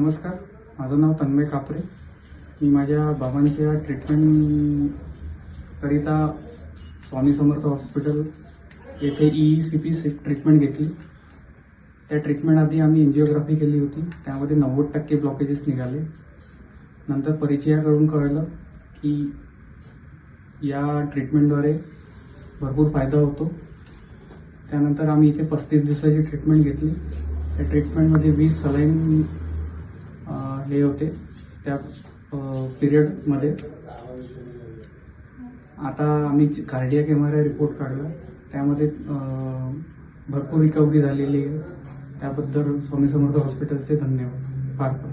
नमस्कार, माझं नाव तन्मय कापरे. मी माझ्या बाबांच्या ट्रीटमेंटकरिता स्वामी समर्थ हॉस्पिटल येथे ECP ट्रीटमेंट घेतली. त्या ट्रीटमेंट आधी आम्ही एन्जिओग्राफी केली होती. त्यामध्ये 90% ब्लॉकेजेस निघाले. नंतर परिचयाकडून कळलं की या ट्रीटमेंटद्वारे भरपूर फायदा होतो. त्यानंतर आम्ही इथे 35 दिवसाची ट्रीटमेंट घेतली. त्या ट्रीटमेंटमध्ये 20 सलाईन हे होते त्या पिरियडमध्ये. आता आम्ही कार्डियाक MRI रिपोर्ट काढला. त्यामध्ये भरपूर रिकव्हरी झालेली आहे. त्याबद्दल स्वामी समर्थ हॉस्पिटलचे धन्यवाद. फार फार